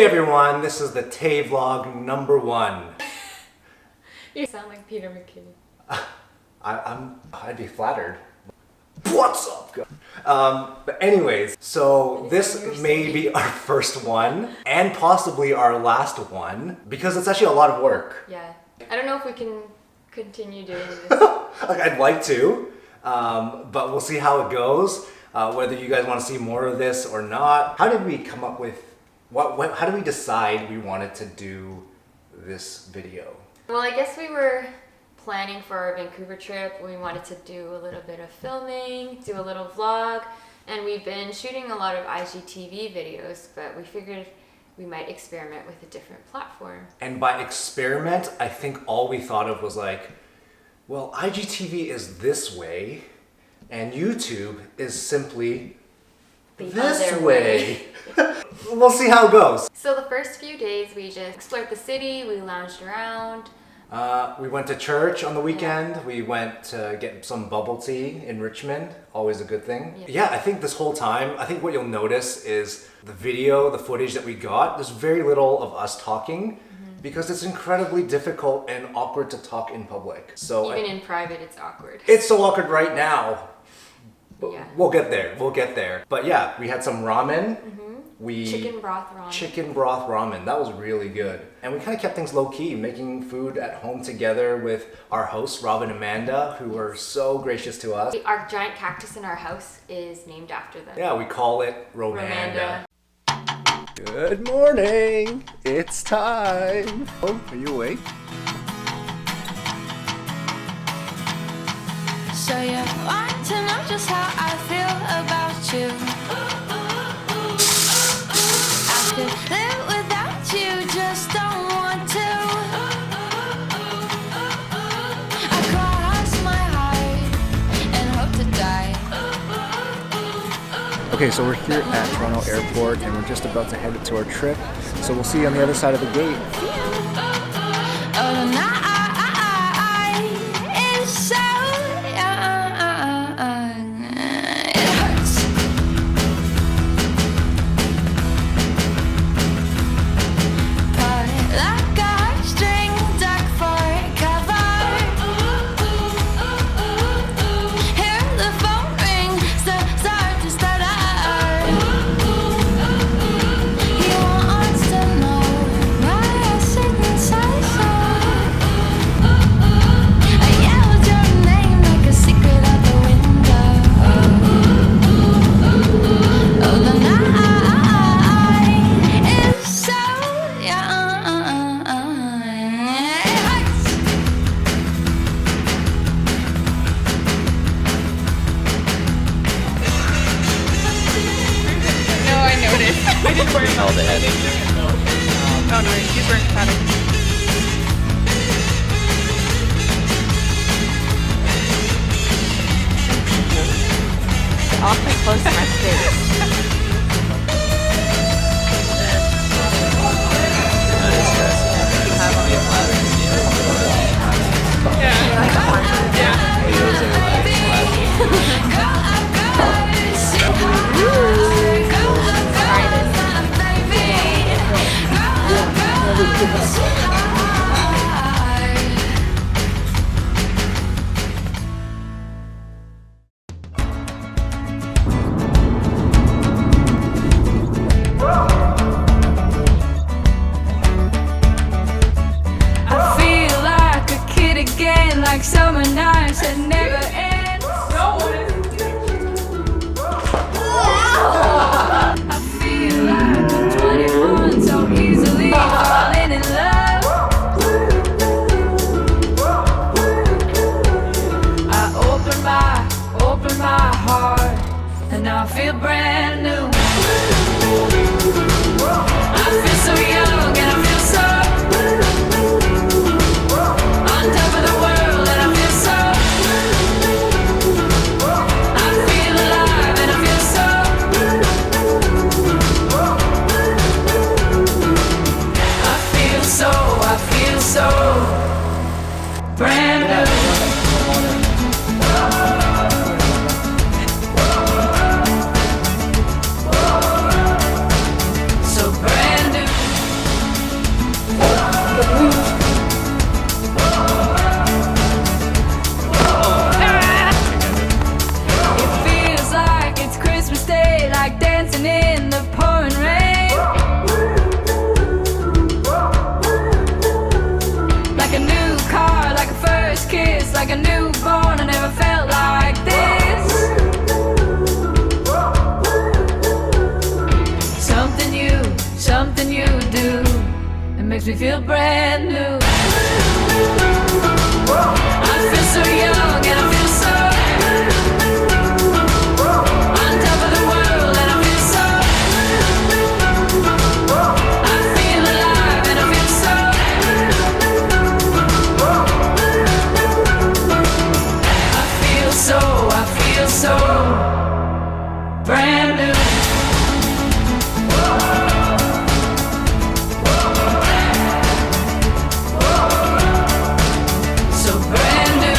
Hey everyone, this is the Tay Vlog number 1. You sound like Peter McKinnon. I'd be flattered. What's up, guys? But anyways, so this may be our first one and possibly our last one because it's actually a lot of work. Yeah. I don't know if we can continue doing this. Like I'd like to, but we'll see how it goes. Whether you guys want to see more of this or not. How did we come up with how did we decide we wanted to do this video? Well, I guess we were planning for our Vancouver trip. We wanted to do a little bit of filming, do a little vlog, and we've been shooting a lot of IGTV videos, but we figured we might experiment with a different platform. And by experiment, I think all we thought of was like, well, IGTV is this way, and YouTube is simply this way. We'll see how it goes. So the first few days we just explored the city, we lounged around. We went to church on the weekend. Yeah. We went to get some bubble tea in Richmond. Always a good thing. Yeah, I think this whole time, I think what you'll notice is the footage that we got, there's very little of us talking because it's incredibly difficult and awkward to talk in public. So even in private, it's awkward. It's so awkward right now. Yeah. We'll get there. But yeah, we had some ramen. Chicken broth ramen. That was really good. And we kind of kept things low key, making food at home together with our hosts, Rob and Amanda, who were so gracious to us. Our giant cactus in our house is named after them. Yeah, we call it Romanda. Good morning. It's time. Oh, are you awake? So you want to know just how I feel about you. I could live without you, just don't want to. I cross my heart and hope to die. Okay, so we're here at Toronto Airport and we're just about to head to our trip. So we'll see you on the other side of the gate. Oh, the night is so it hurts. But like a heartstring duck for cover. Hear the phone ring, start to stutter. He wants to know why I sit inside. I yelled your name like a secret out the window. Oh, the night is so young. It hurts. No, I noticed. I didn't wear all the head. Oh no, you weren't cutting. Awfully close to my face. Like summer nights that never end. I feel like I'm 21, so easily falling in love. I open my heart, and now I feel brand new. I feel so young, and I feel so on top of the world. So brand new. So brand new. me feel brand new. I feel so young and I feel so on top of the world, and I feel so I feel alive and I feel so I feel so brand new. So brand new.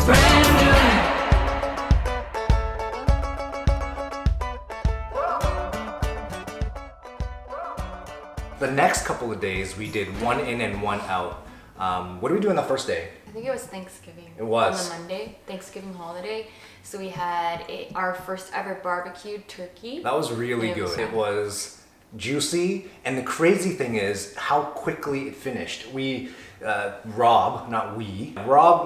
Brand new. The next couple of days, we did one in and one out. What did we do on the first day? I think it was Thanksgiving. It was. On the Monday, Thanksgiving holiday. So we had our first ever barbecued turkey. That was really It was good. fun. It was juicy, and the crazy thing is how quickly it finished. Rob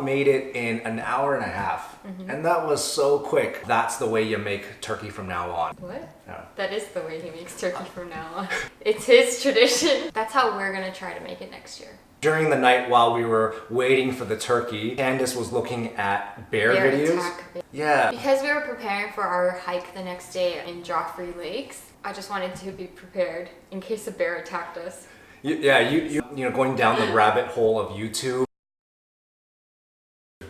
made it in an hour and a half, and that was so quick. That's the way you make turkey from now on. What? Yeah. That is the way he makes turkey from now on. It's his tradition. That's how we're gonna try to make it next year. During the night while we were waiting for the turkey, Candace was looking at bear videos. attack. Yeah. Because we were preparing for our hike the next day in Joffrey Lakes, I just wanted to be prepared in case a bear attacked us. You know, going down the rabbit hole of YouTube.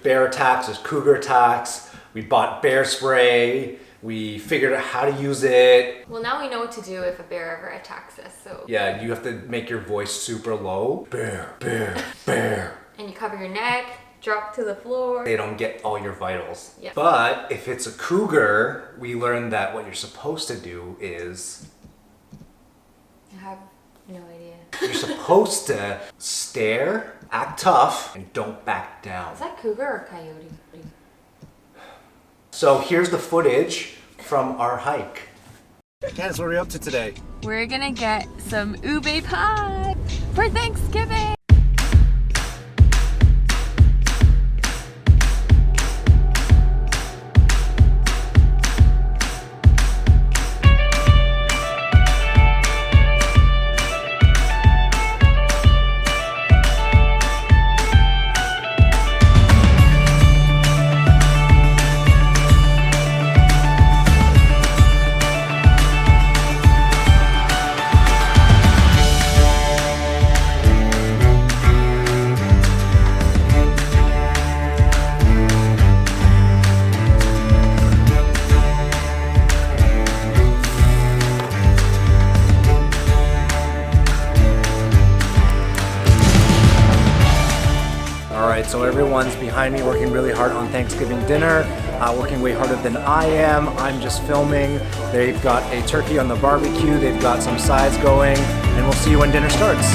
Bear attacks, there's cougar attacks. We bought bear spray. We figured out how to use it. Well, now we know what to do if a bear ever attacks us, so. Yeah, you have to make your voice super low. Bear, bear, bear. And you cover your neck, drop to the floor. They don't get all your vitals. Yeah. But if it's a cougar, we learned that what you're supposed to do is I have no idea. you're supposed to stare, act tough, and don't back down. Is that cougar or coyote? So here's the footage from our hike. Candace, what are we up to today? We're gonna get some ube pie for Thanksgiving. So everyone's behind me working really hard on Thanksgiving dinner, working way harder than I am. I'm just filming. They've got a turkey on the barbecue, they've got some sides going, and we'll see you when dinner starts.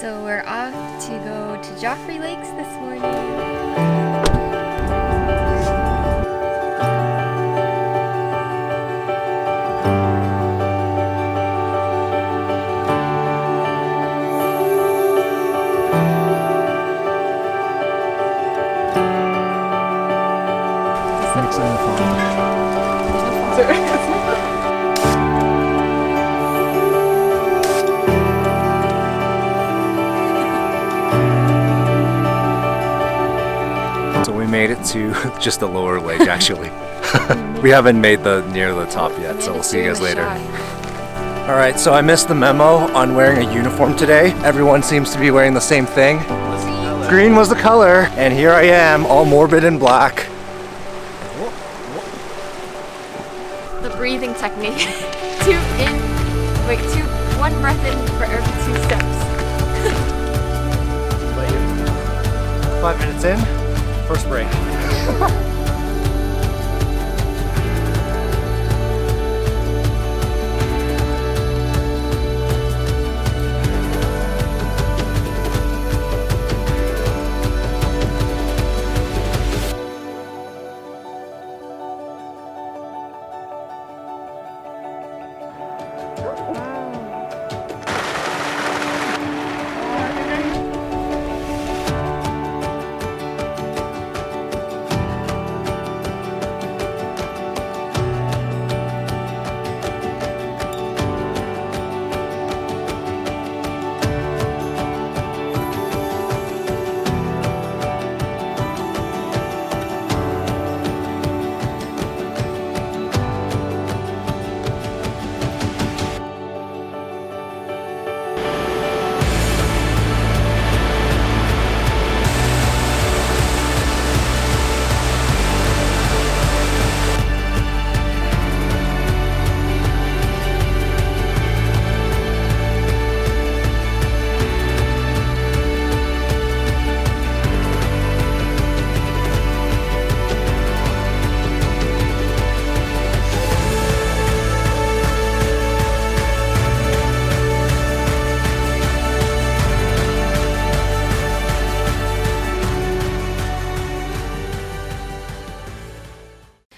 So we're off to go to Joffrey Lakes this morning. So we made it to just the lower lake actually. We haven't made the near the top yet, so we'll see you guys later. Alright, so I missed the memo on wearing a uniform today. Everyone seems to be wearing the same thing. Green was the color, and here I am, all morbid and black. The breathing technique. One breath in for every 2 steps. 5 minutes in, first break.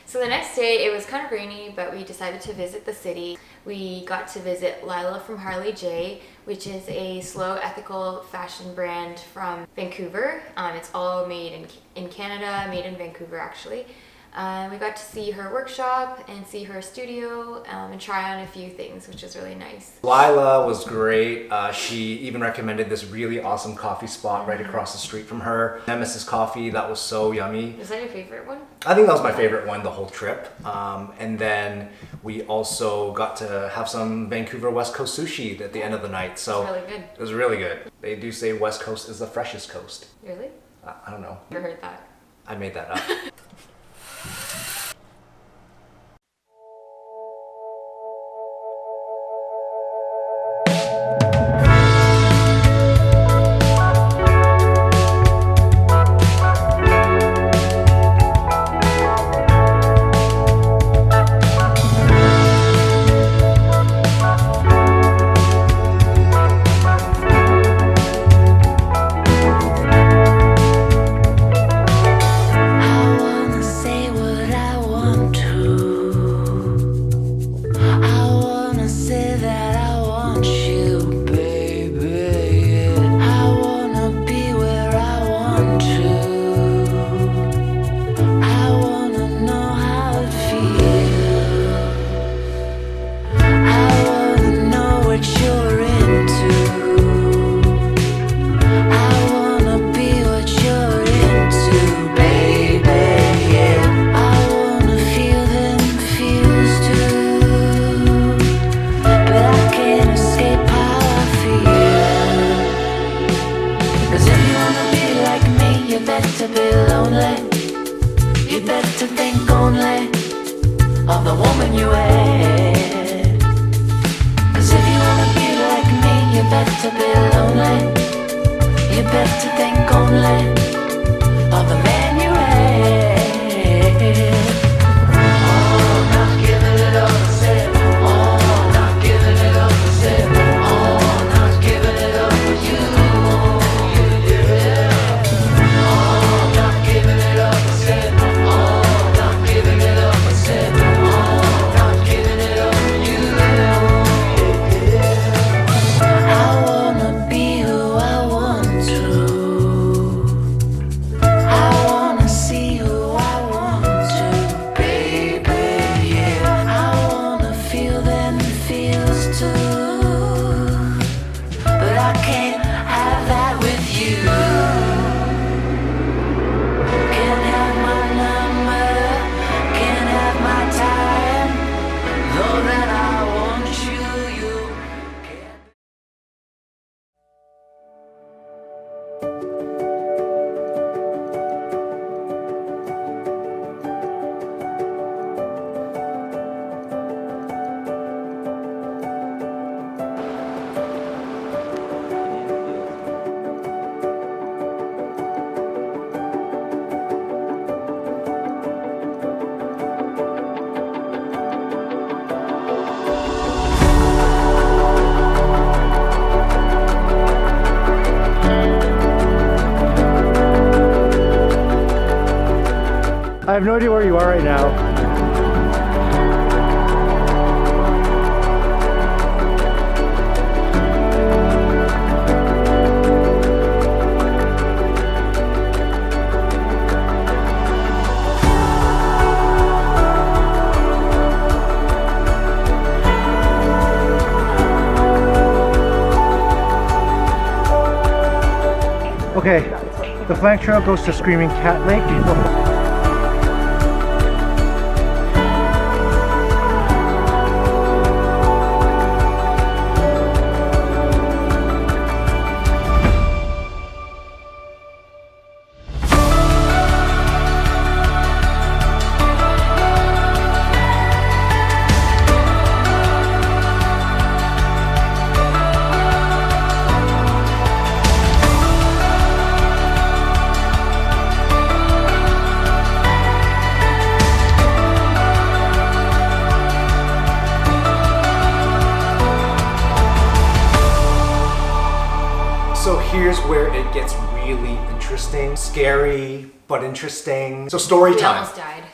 So the next day, it was kind of rainy, but we decided to visit the city. We got to visit Lila from Harley J, which is a slow, ethical fashion brand from Vancouver. It's all made in Canada, made in Vancouver actually. We got to see her workshop and see her studio and try on a few things, which is really nice. Lila was great. She even recommended this really awesome coffee spot right across the street from her. Nemesis Coffee, that was so yummy. Is that your favorite one? I think that was my favorite one the whole trip. And then we also got to have some Vancouver West Coast sushi at the end of the night. So It's really good. it was really good. They do say West Coast is the freshest coast. Really? I don't know. Never heard that. I made that up. I wanna say what I want to. I wanna say that I want you, baby. I wanna be where I want to. I wanna know how it feels. I wanna know what you're into. I wanna be what you're into, baby. Yeah, I wanna feel them feels too, but I can't escape how I feel. 'Cause if you wanna be like me, you better be lonely. You better think only of the woman you had. 'Cause if you wanna be like me, you better be lonely. You better think only of the man you had. Oh, not giving it up, I said. Oh, not giving it up, I said. Oh, not giving it up for you. Yeah. Oh, not giving it up, I said. Oh, not giving it up, I said. Oh, not giving it up for you. I wanna be who I want to. I I have no idea where you are right now. Okay, the flank trail goes to Screaming Cat Lake. So here's where it gets really interesting, scary, but interesting. So story We time. almost died.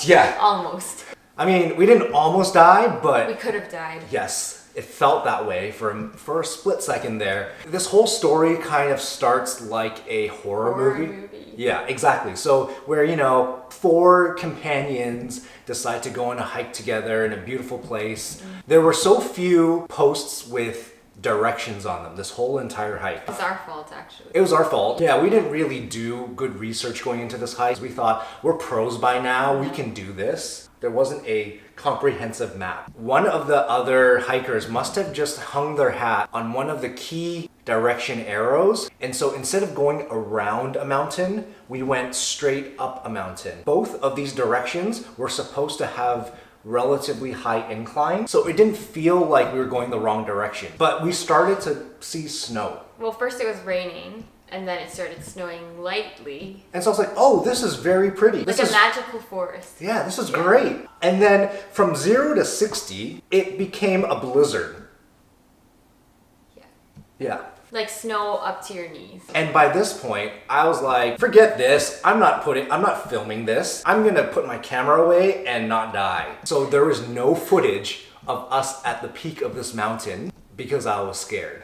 Yeah. Almost. I mean, we didn't almost die, but We could have died. yes, it felt that way for a split second there. This whole story kind of starts like a horror movie. Yeah, exactly. So where, you know, 4 companions decide to go on a hike together in a beautiful place. There were so few posts with directions on them this whole entire hike. It's our fault, actually. It was our fault. Yeah, we didn't really do good research going into this hike. We thought, we're pros by now, we can do this. There wasn't a comprehensive map. One of the other hikers must have just hung their hat on one of the key direction arrows. And so instead of going around a mountain, we went straight up a mountain. Both of these directions were supposed to have relatively high incline, so it didn't feel like we were going the wrong direction. But we started to see snow. Well, first it was raining, and then it started snowing lightly. And so I was like, oh, this is very pretty. Like This a magical forest. Yeah, this is great. And then from 0 to 60, it became a blizzard. Yeah. Yeah. Like snow up to your knees. And by this point, I was like, forget this. I'm not filming this. I'm gonna put my camera away and not die. So there was no footage of us at the peak of this mountain because I was scared.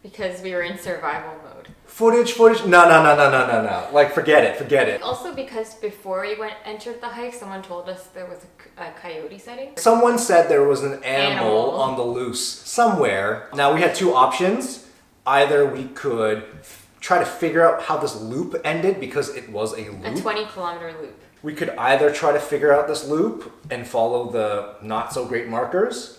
Because we were in survival mode. Footage. No. Like, forget it. Also because before we entered the hike, someone told us there was a coyote sighting. Someone said there was an animal Animal. on the loose somewhere. Now we had 2 options. Either we could try to figure out how this loop ended because it was a loop. A 20-kilometer loop. We could either try to figure out this loop and follow the not so great markers,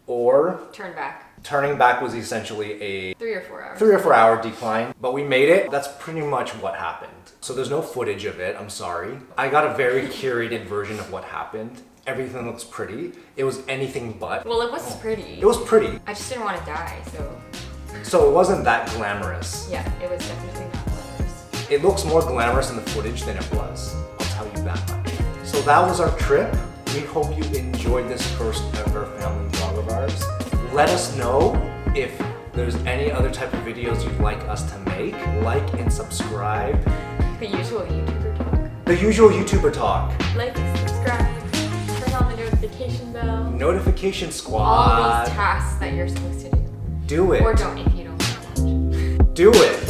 or Turn back. turning back was essentially a 3 or 4 hours. 3 or 4 hour decline. But we made it. That's pretty much what happened. So there's no footage of it, I'm sorry. I got a very curated version of what happened. Everything looks pretty. It was anything but. Well, it was pretty. It was pretty. I just didn't want to die, so So it wasn't that glamorous. yeah, it was definitely not glamorous. It looks more glamorous in the footage than it was. I'll tell you that much. So that was our trip. We hope you enjoyed this first ever family vlog of ours. Let us know if there's any other type of videos you'd like us to make. Like and subscribe. The usual YouTuber talk. The usual YouTuber talk. Like, subscribe, turn on the notification bell. Notification All squad. these tasks that you're supposed to do. Do it. Or don't if you don't want to watch. Do it.